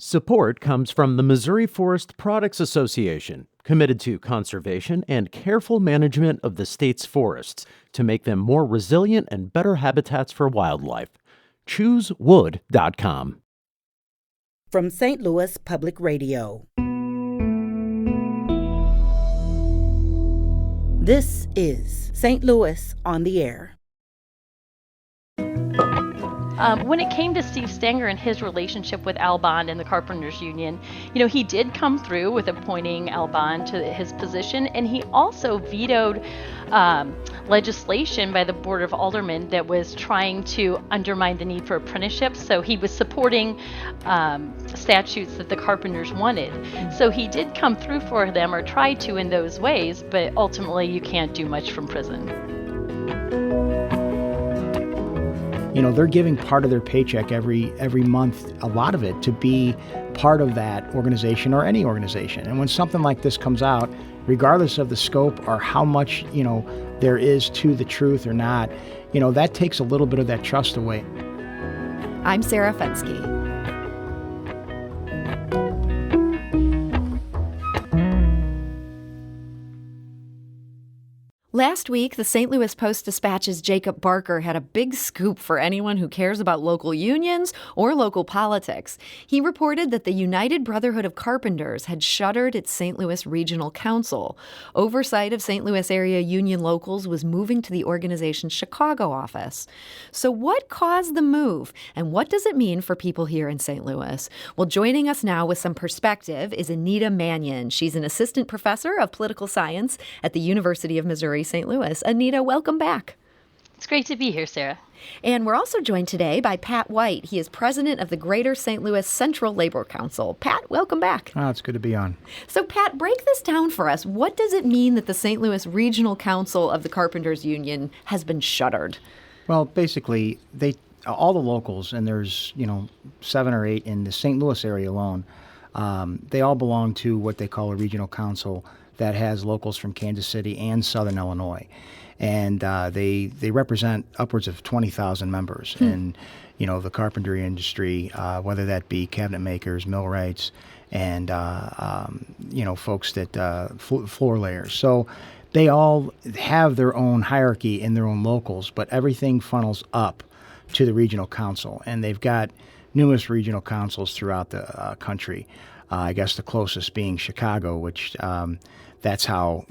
Support comes from the Missouri Forest Products Association, committed to conservation and careful management of the state's forests to make them more resilient and better habitats for wildlife. ChooseWood.com. From St. Louis Public Radio. This is St. Louis on the Air. When it came to Steve Stanger and his relationship with Al Bond and the Carpenters Union, he did come through with appointing Al Bond to his position, and he also vetoed legislation by the Board of Aldermen that was trying to undermine the need for apprenticeships. So he was supporting statutes that the Carpenters wanted. So he did come through for them, or tried to in those ways, but ultimately you can't do much from prison. They're giving part of their paycheck every month, a lot of it, to be part of that organization or any organization. And when something like this comes out, regardless of the scope or how much, there is to the truth or not, that takes a little bit of that trust away. I'm Sarah Fensky. Last week, the St. Louis Post-Dispatch's Jacob Barker had a big scoop for anyone who cares about local unions or local politics. He reported that the United Brotherhood of Carpenters had shuttered its St. Louis Regional Council. Oversight of St. Louis area union locals was moving to the organization's Chicago office. So what caused the move, and what does it mean for people here in St. Louis? Well, joining us now with some perspective is Anita Mannion. She's an assistant professor of political science at the University of Missouri St. Louis. Anita, welcome back. It's great to be here, Sarah. And we're also joined today by Pat White. He is president of the Greater St. Louis Central Labor Council. Pat, welcome back. Oh, it's good to be on. So, Pat, break this down for us. What does it mean that the St. Louis Regional Council of the Carpenters Union has been shuttered? Well, basically, all the locals, and there's 7 or 8 in the St. Louis area alone, they all belong to what they call a regional council that has locals from Kansas City and Southern Illinois. And they represent upwards of 20,000 members in, the carpentry industry, whether that be cabinet makers, millwrights, and, folks that floor layers. So they all have their own hierarchy in their own locals, but everything funnels up to the regional council. And they've got numerous regional councils throughout the country. I guess the closest being Chicago, which that's how,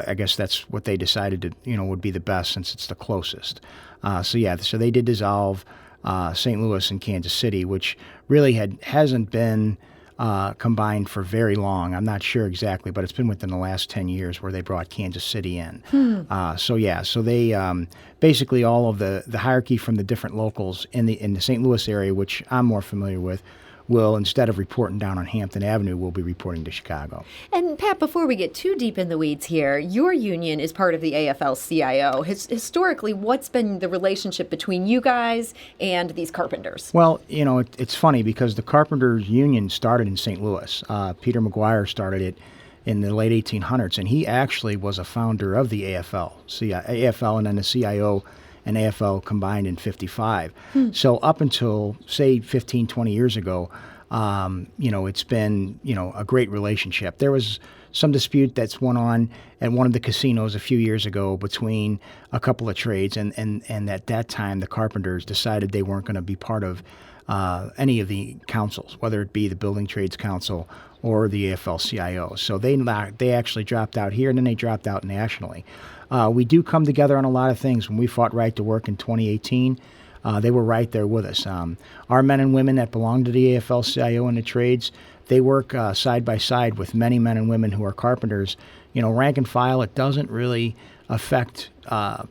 I guess that's what they decided to, would be the best since it's the closest. So they did dissolve St. Louis and Kansas City, which really hasn't been combined for very long. I'm not sure exactly, but it's been within the last 10 years where they brought Kansas City in. So they basically all of the hierarchy from the different locals in the St. Louis area, which I'm more familiar with, will, instead of reporting down on Hampton Avenue, will be reporting to Chicago. And Pat, before we get too deep in the weeds here, your union is part of the AFL-CIO. Historically, what's been the relationship between you guys and these carpenters? Well, it's funny because the Carpenters Union started in St. Louis. Peter McGuire started it in the late 1800s, and he actually was a founder of the AFL and then the CIO and AFL combined in 55. So up until, say, 15, 20 years ago, it's been, a great relationship. There was some dispute that's went on at one of the casinos a few years ago between a couple of trades, and at that time the carpenters decided they weren't going to be part of any of the councils, whether it be the Building Trades Council or the AFL-CIO. So they actually dropped out here, and then they dropped out nationally. We do come together on a lot of things. When we fought Right to Work in 2018, they were right there with us. Our men and women that belong to the AFL-CIO and the trades, they work side by side with many men and women who are carpenters. Rank and file, it doesn't really affect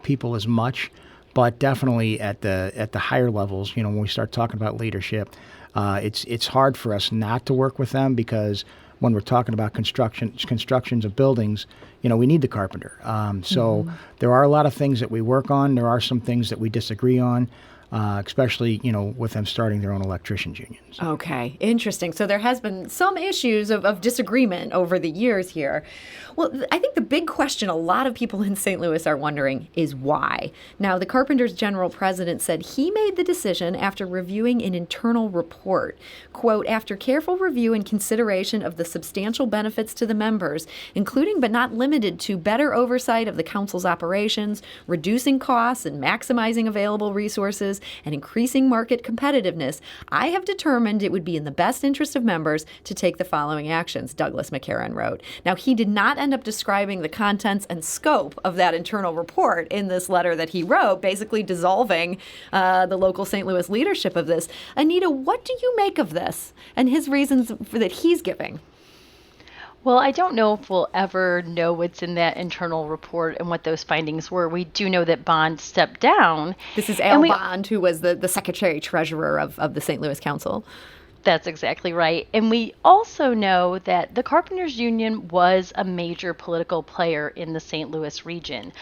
people as much, but definitely at the higher levels, when we start talking about leadership, it's hard for us not to work with them because when we're talking about constructions of buildings, we need the carpenter. So there are a lot of things that we work on. There are some things that we disagree on. especially, with them starting their own electricians unions. Okay, interesting. So there has been some issues of disagreement over the years here. Well, I think the big question a lot of people in St. Louis are wondering is why. Now, the Carpenters General President said he made the decision after reviewing an internal report. Quote, after careful review and consideration of the substantial benefits to the members, including but not limited to better oversight of the council's operations, reducing costs and maximizing available resources, and increasing market competitiveness, I have determined it would be in the best interest of members to take the following actions, Douglas McCarran wrote. Now, he did not end up describing the contents and scope of that internal report in this letter that he wrote, basically dissolving the local St. Louis leadership of this. Anita, what do you make of this and his reasons that he's giving? Well, I don't know if we'll ever know what's in that internal report and what those findings were. We do know that Bond stepped down. This is Al Bond, who was the secretary treasurer of the St. Louis Council. That's exactly right. And we also know that the Carpenters Union was a major political player in the St. Louis region.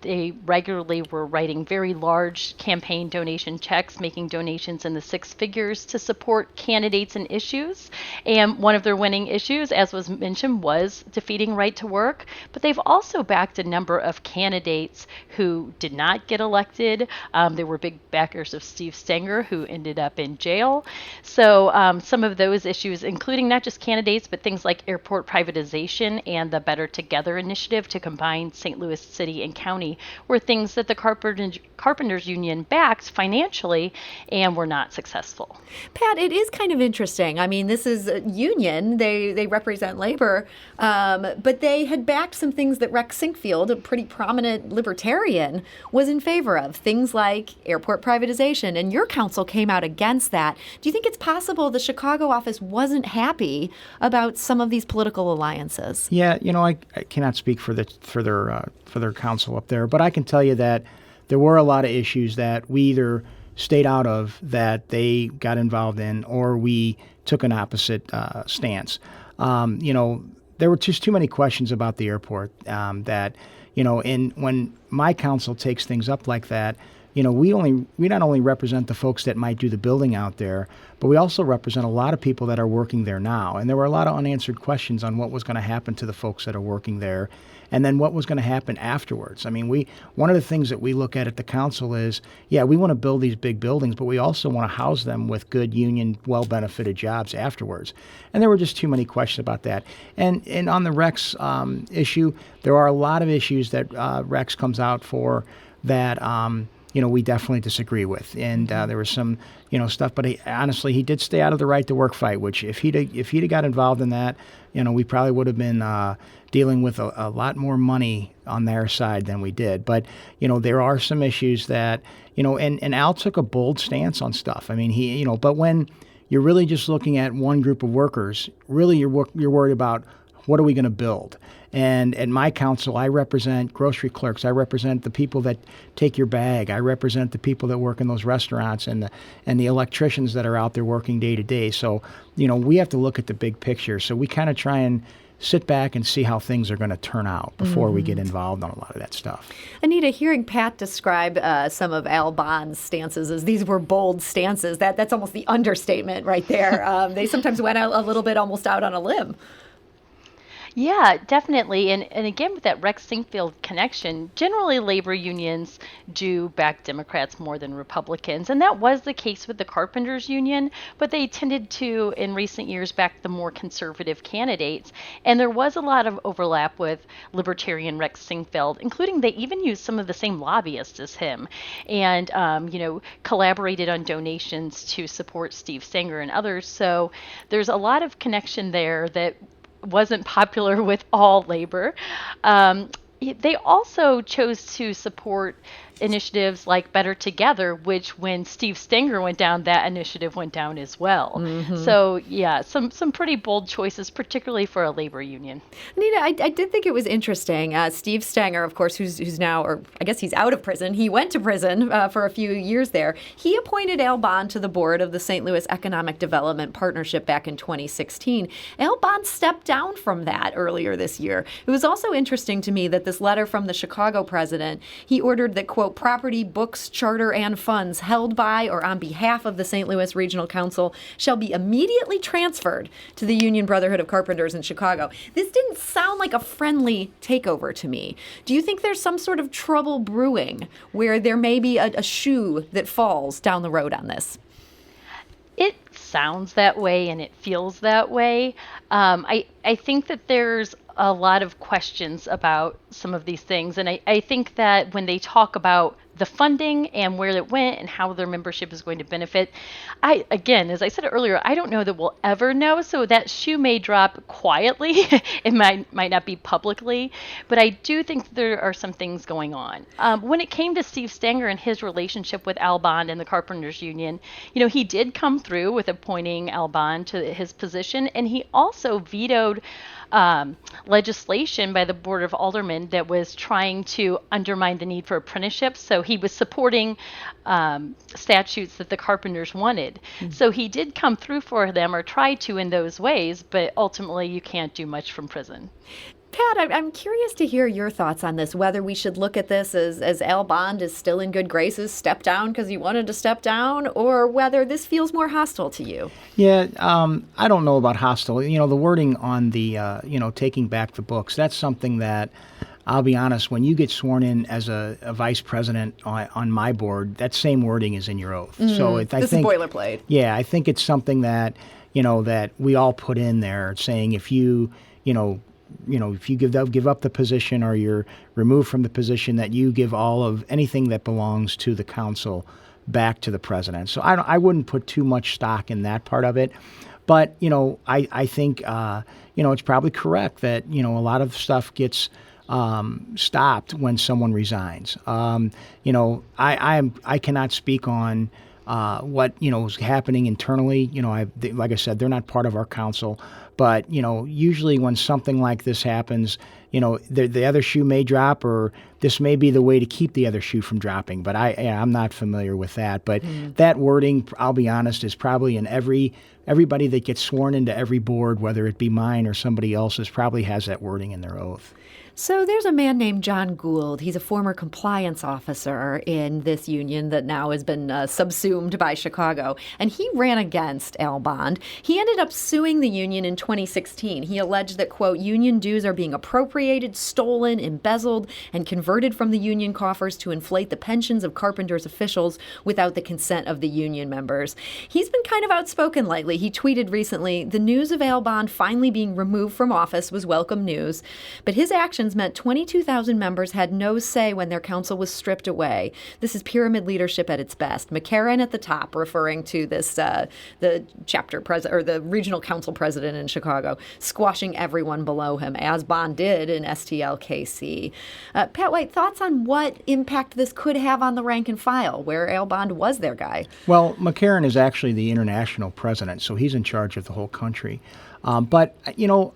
They regularly were writing very large campaign donation checks, making donations in the six figures to support candidates and issues. And one of their winning issues, as was mentioned, was defeating right to work. But they've also backed a number of candidates who did not get elected. They were big backers of Steve Stenger, who ended up in jail. So some of those issues, including not just candidates, but things like airport privatization and the Better Together initiative to combine St. Louis City and County, were things that the Carpenters Union backed financially and were not successful. Pat, it is kind of interesting. I mean, this is a union. They represent labor, but they had backed some things that Rex Sinkfield, a pretty prominent libertarian, was in favor of, things like airport privatization. And your council came out against that. Do you think it's possible the Chicago office wasn't happy about some of these political alliances? Yeah, I cannot speak for their council up there, but I can tell you that there were a lot of issues that we either stayed out of, that they got involved in, or we took an opposite stance. There were just too many questions about the airport that, and when my council takes things up like that, we not only represent the folks that might do the building out there, but we also represent a lot of people that are working there now. And there were a lot of unanswered questions on what was going to happen to the folks that are working there, and then what was going to happen afterwards. I mean, one of the things that we look at the council is, we want to build these big buildings, but we also want to house them with good union, well-benefited jobs afterwards. And there were just too many questions about that. And on the Rex issue, there are a lot of issues that Rex comes out for that we definitely disagree with. And there was some, stuff, but honestly, he did stay out of the right to work fight, which if he'd got involved in that, we probably would have been dealing with a lot more money on their side than we did. But, there are some issues that, and Al took a bold stance on stuff. I mean, but when you're really just looking at one group of workers, really you're worried about what are we going to build? And at my council, I represent grocery clerks. I represent the people that take your bag. I represent the people that work in those restaurants and the electricians that are out there working day to day. So, we have to look at the big picture. So we kind of try and sit back and see how things are going to turn out before we get involved on a lot of that stuff. Anita, hearing Pat describe some of Al Bond's stances as these were bold stances, that's almost the understatement right there. They sometimes went out a little bit almost out on a limb. Yeah, definitely. And again, with that Rex Sinkfield connection, generally labor unions do back Democrats more than Republicans. And that was the case with the Carpenters Union, but they tended to, in recent years, back the more conservative candidates. And there was a lot of overlap with libertarian Rex Sinkfield, including they even used some of the same lobbyists as him and, collaborated on donations to support Steve Stenger and others. So there's a lot of connection there that wasn't popular with all labor. They also chose to support initiatives like Better Together, which when Steve Stenger went down, that initiative went down as well. So yeah, some pretty bold choices, particularly for a labor union. Anita, I did think it was interesting. Steve Stenger, of course, who's now, or I guess he's out of prison. He went to prison for a few years there. He appointed Al Bond to the board of the St. Louis Economic Development Partnership back in 2016. Al Bond stepped down from that earlier this year. It was also interesting to me that this letter from the Chicago president, he ordered that, quote, quote, property, books, charter, and funds held by or on behalf of the St. Louis Regional Council shall be immediately transferred to the Union Brotherhood of Carpenters in Chicago. This didn't sound like a friendly takeover to me. Do you think there's some sort of trouble brewing where there may be a shoe that falls down the road on this? It sounds that way and it feels that way. I think that there's a lot of questions about some of these things. And I think that when they talk about the funding and where it went and how their membership is going to benefit, again, as I said earlier, I don't know that we'll ever know. So that shoe may drop quietly. It might not be publicly, but I do think there are some things going on. When it came to Steve Stenger and his relationship with Al Bond and the Carpenters Union, he did come through with appointing Al Bond to his position, and he also vetoed legislation by the Board of Aldermen that was trying to undermine the need for apprenticeships. So he was supporting statutes that the Carpenters wanted. Mm-hmm. So he did come through for them, or tried to in those ways, but ultimately you can't do much from prison. Pat, I'm curious to hear your thoughts on this, whether we should look at this as Al Bond is still in good graces, step down because he wanted to step down, or whether this feels more hostile to you. Yeah, I don't know about hostile. The wording on the, taking back the books, that's something that, I'll be honest, when you get sworn in as a vice president on my board, that same wording is in your oath. So I think is boilerplate. Yeah, I think it's something that, that we all put in there saying if you give up the position or you're removed from the position, that you give all of anything that belongs to the council back to the president. So I wouldn't put too much stock in that part of it. But, I think, it's probably correct that, a lot of stuff gets stopped when someone resigns. I cannot speak on what is happening internally. Like I said, they're not part of our council. But, usually when something like this happens, the other shoe may drop, or this may be the way to keep the other shoe from dropping. But I'm not familiar with that. But that wording, I'll be honest, is probably in everybody that gets sworn into every board, whether it be mine or somebody else's, probably has that wording in their oath. So there's a man named John Gould. He's a former compliance officer in this union that now has been subsumed by Chicago. And he ran against Al Bond. He ended up suing the union in 2016. He alleged that, quote, union dues are being appropriated, stolen, embezzled, and converted from the union coffers to inflate the pensions of Carpenters officials without the consent of the union members. He's been kind of outspoken lately. He tweeted recently, the news of Al Bond finally being removed from office was welcome news, but his actions meant 22,000 members had no say when their council was stripped away. This is pyramid leadership at its best. McCarran at the top, referring to this the chapter president or the regional council president in Chicago, squashing everyone below him, as Bond did in STLKC. Pat White, thoughts on what impact this could have on the rank and file, where Al Bond was their guy? Well, McCarran is actually the international president, so he's in charge of the whole country. But,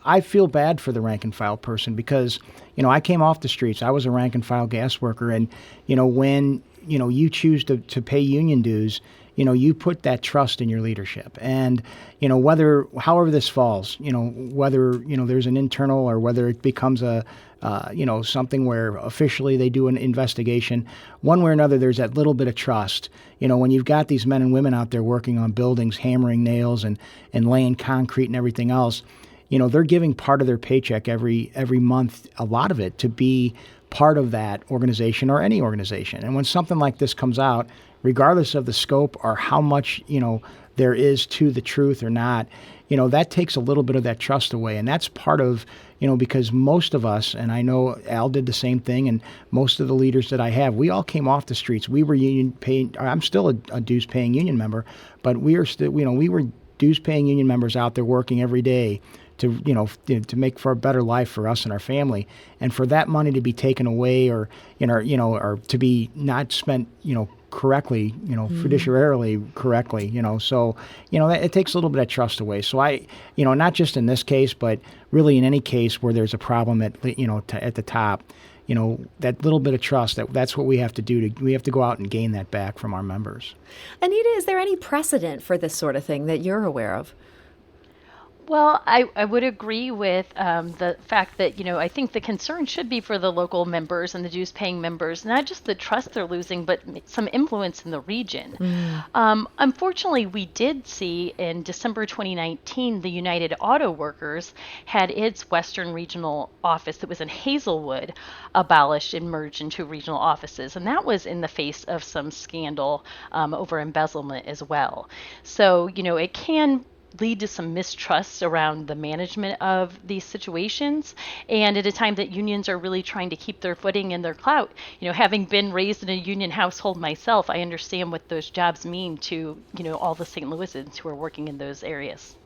I feel bad for the rank and file person because, I came off the streets. I was a rank and file gas worker. And, when, you choose to pay union dues, you put that trust in your leadership. And, however this falls, whether, there's an internal or whether it becomes something where officially they do an investigation, one way or another, there's that little bit of trust. When you've got these men and women out there working on buildings, hammering nails and laying concrete and everything else, they're giving part of their paycheck every month, a lot of it, to be part of that organization or any organization. And when something like this comes out, regardless of the scope or how much, there is to the truth or not, that takes a little bit of that trust away. And that's part of, because most of us, and I know Al did the same thing, and most of the leaders that I have, we all came off the streets. We were union paying. I'm still a dues paying union member, but we are still, we were dues paying union members out there working every day to make for a better life for us and our family. And for that money to be taken away or to be not spent, correctly, fiduciarily correctly, so, it takes a little bit of trust away. So not just in this case, but really in any case where there's a problem at the top, that little bit of trust, that's what we have to do. We have to go out and gain that back from our members. Anita, is there any precedent for this sort of thing that you're aware of? Well, I would agree with the fact that, I think the concern should be for the local members and the dues paying members, not just the trust they're losing, but some influence in the region. Unfortunately, we did see in December 2019, the United Auto Workers had its Western Regional Office that was in Hazelwood abolished and merged into regional offices. And that was in the face of some scandal over embezzlement as well. So, it can lead to some mistrust around the management of these situations, and at a time that unions are really trying to keep their footing and their clout. Having been raised in a union household myself, I understand what those jobs mean to all the St. Louisans who are working in those areas.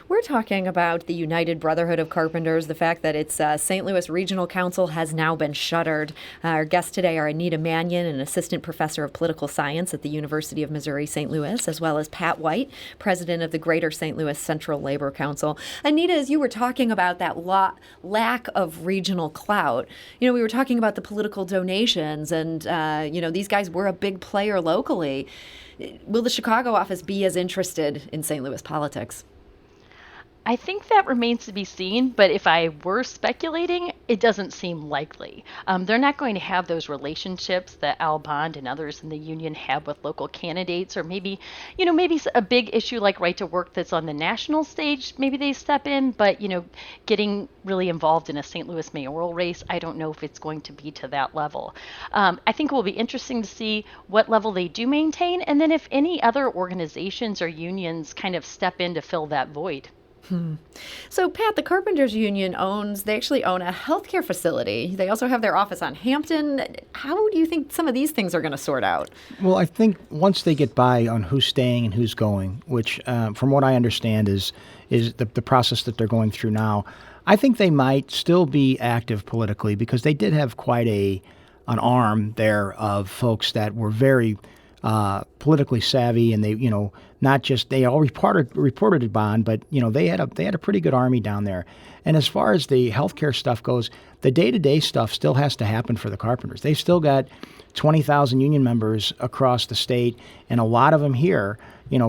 We're talking about the United Brotherhood of Carpenters, the fact that its St. Louis Regional Council has now been shuttered. Our guests today are Anita Mannion, an assistant professor of political science at the University of Missouri St. Louis, as well as Pat White, president of the Greater St. Louis Central Labor Council. Anita, as you were talking about that lack of regional clout, we were talking about the political donations, and these guys were a big player locally. Will the Chicago office be as interested in St. Louis politics? I think that remains to be seen, but if I were speculating, it doesn't seem likely. They're not going to have those relationships that Al Bond and others in the union have with local candidates, or maybe a big issue like right to work that's on the national stage, maybe they step in, but, getting really involved in a St. Louis mayoral race, I don't know if it's going to be to that level. I think it will be interesting to see what level they do maintain, and then if any other organizations or unions kind of step in to fill that void. So, Pat, the Carpenters Union they actually own a healthcare facility. They also have their office on Hampton. How do you think some of these things are going to sort out? Well, I think once they get by on who's staying and who's going, which from what I understand is the process that they're going through now, I think they might still be active politically because they did have quite an arm there of folks that were very politically savvy, and they, not just they all reported to Bond, but they had a pretty good army down there. And as far as the healthcare stuff goes, the day-to-day stuff still has to happen for the Carpenters. They've still got 20,000 union members across the state, and a lot of them here,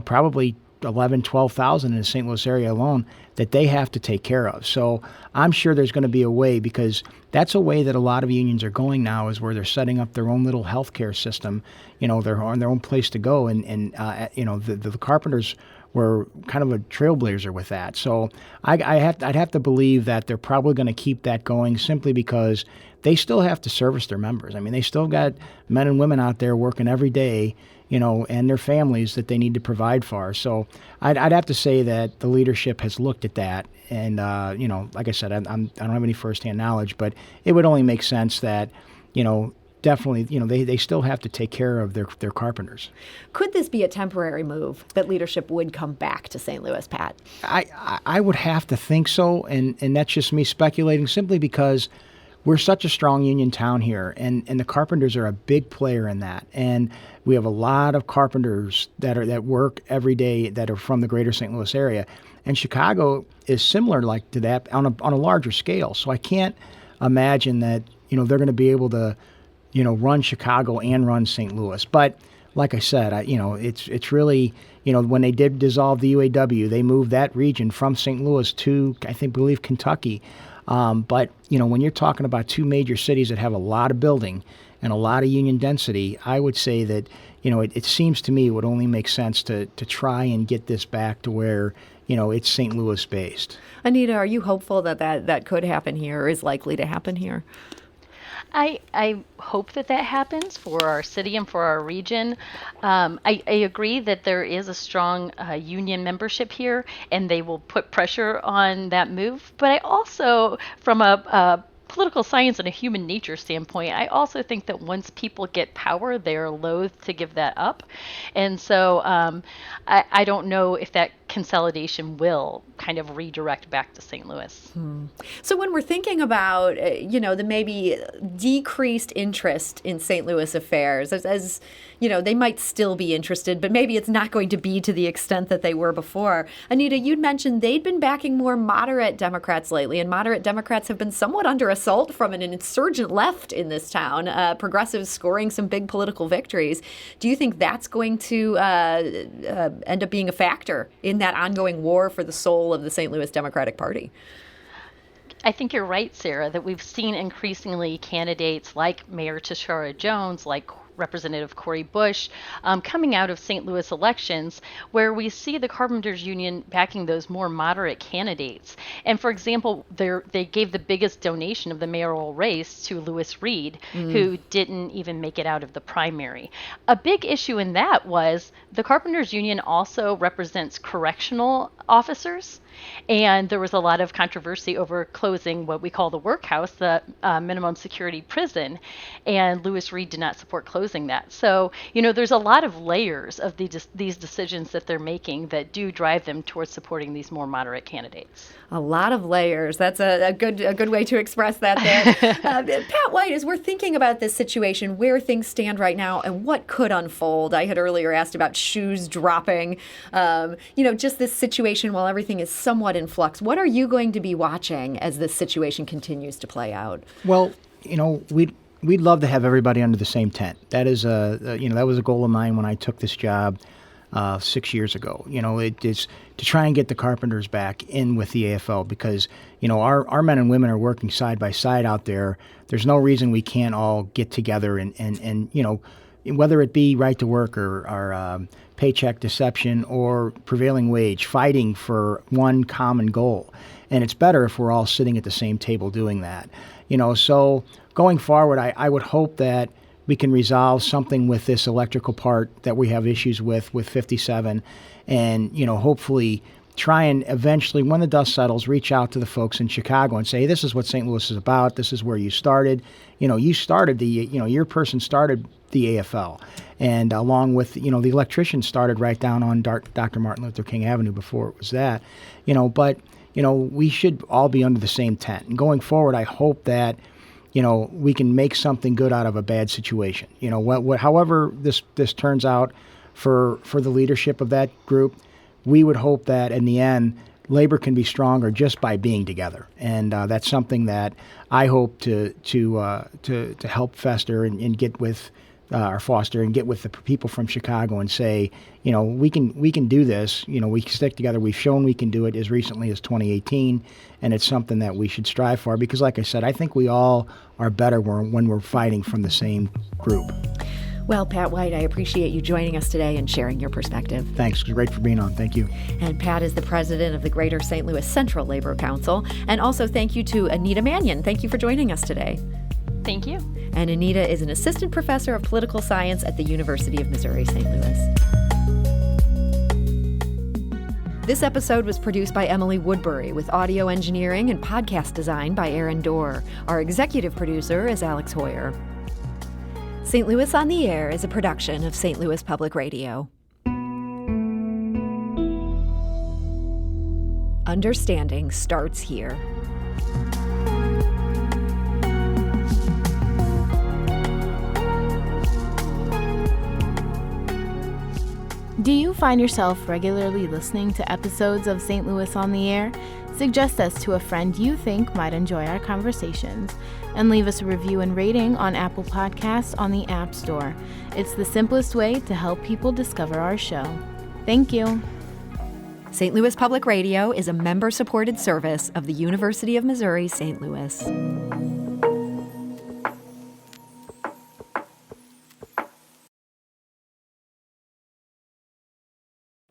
probably 11, 12,000 in the St. Louis area alone that they have to take care of. So I'm sure there's going to be a way, because that's a way that a lot of unions are going now, is where they're setting up their own little healthcare system. They're on their own place to go. And the Carpenters were kind of a trailblazer with that. So I'd have to believe that they're probably going to keep that going, simply because they still have to service their members. I mean, they still got men and women out there working every day, and their families that they need to provide for. So I'd have to say that the leadership has looked at that. And, like I said, I don't have any firsthand knowledge, but it would only make sense that, definitely, they still have to take care of their carpenters. Could this be a temporary move that leadership would come back to St. Louis, Pat? I would have to think so, and that's just me speculating, simply because we're such a strong union town here, and the Carpenters are a big player in that. And we have a lot of carpenters that work every day that are from the greater St. Louis area. And Chicago is similar like to that on a larger scale. So I can't imagine that, they're going to be able to, run Chicago and run St. Louis. But like I said, it's really, when they did dissolve the UAW, they moved that region from St. Louis to, I believe Kentucky. But, when you're talking about two major cities that have a lot of building and a lot of union density, I would say that, it seems to me it would only make sense to try and get this back to where, it's St. Louis based. Anita, are you hopeful that could happen here, or is likely to happen here? I hope that happens for our city and for our region. I agree that there is a strong union membership here, and they will put pressure on that move. But I also, from a political science and a human nature standpoint, I also think that once people get power, they're loath to give that up. And so I don't know if that consolidation will kind of redirect back to St. Louis. So when we're thinking about, the maybe decreased interest in St. Louis affairs, as they might still be interested, but maybe it's not going to be to the extent that they were before. Anita, you'd mentioned they'd been backing more moderate Democrats lately, and moderate Democrats have been somewhat under assault from an insurgent left in this town, progressives scoring some big political victories. Do you think that's going to end up being a factor in in that ongoing war for the soul of the St. Louis Democratic Party? I think you're right, Sarah, that we've seen increasingly candidates like Mayor Tashara Jones, like Representative Cori Bush, coming out of St. Louis elections, where we see the Carpenters Union backing those more moderate candidates. And for example, they gave the biggest donation of the mayoral race to Lewis Reed, who didn't even make it out of the primary. A big issue in that was the Carpenters Union also represents correctional officers. And there was a lot of controversy over closing what we call the workhouse, the minimum security prison. And Lewis Reed did not support closing that. So, there's a lot of layers of these decisions that they're making that do drive them towards supporting these more moderate candidates. A lot of layers. That's a good way to express that there. Pat White, as we're thinking about this situation, where things stand right now and what could unfold, I had earlier asked about shoes dropping, just this situation while everything is somewhat in flux. What are you going to be watching as this situation continues to play out? Well, we'd love to have everybody under the same tent. That is that was a goal of mine when I took this job 6 years ago. It is to try and get the Carpenters back in with the AFL because, our men and women are working side by side out there. There's no reason we can't all get together and whether it be right to work or paycheck deception or prevailing wage, fighting for one common goal. And it's better if we're all sitting at the same table doing that. So going forward, I would hope that we can resolve something with this electrical part that we have issues with 57 and, hopefully try and eventually, when the dust settles, reach out to the folks in Chicago and say, hey, this is what St. Louis is about. This is where you started. You started your person started the AFL. And along with, the electrician started right down on Dr. Martin Luther King Avenue before it was that, but we should all be under the same tent. And going forward, I hope that, we can make something good out of a bad situation. However this turns out for the leadership of that group, we would hope that in the end, labor can be stronger just by being together. And that's something that I hope to help fester and get with or foster and get with the people from Chicago and say, we can do this. We can stick together. We've shown we can do it as recently as 2018, and it's something that we should strive for because, like I said, I think we all are better when we're fighting from the same group. Well, Pat White, I appreciate you joining us today and sharing your perspective. Thanks. It was great for being on. Thank you. And Pat is the president of the Greater St. Louis Central Labor Council. And also thank you to Anita Mannion. Thank you for joining us today. Thank you. And Anita is an assistant professor of political science at the University of Missouri St. Louis. This episode was produced by Emily Woodbury with audio engineering and podcast design by Aaron Dorr. Our executive producer is Alex Hoyer. St. Louis on the Air is a production of St. Louis Public Radio. Understanding starts here. Do you find yourself regularly listening to episodes of St. Louis on the Air? Suggest us to a friend you think might enjoy our conversations, and leave us a review and rating on Apple Podcasts on the App Store. It's the simplest way to help people discover our show. Thank you. St. Louis Public Radio is a member-supported service of the University of Missouri St. Louis.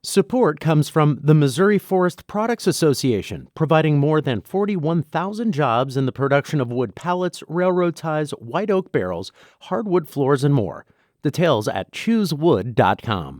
Support comes from the Missouri Forest Products Association, providing more than 41,000 jobs in the production of wood pallets, railroad ties, white oak barrels, hardwood floors, and more. Details at choosewood.com.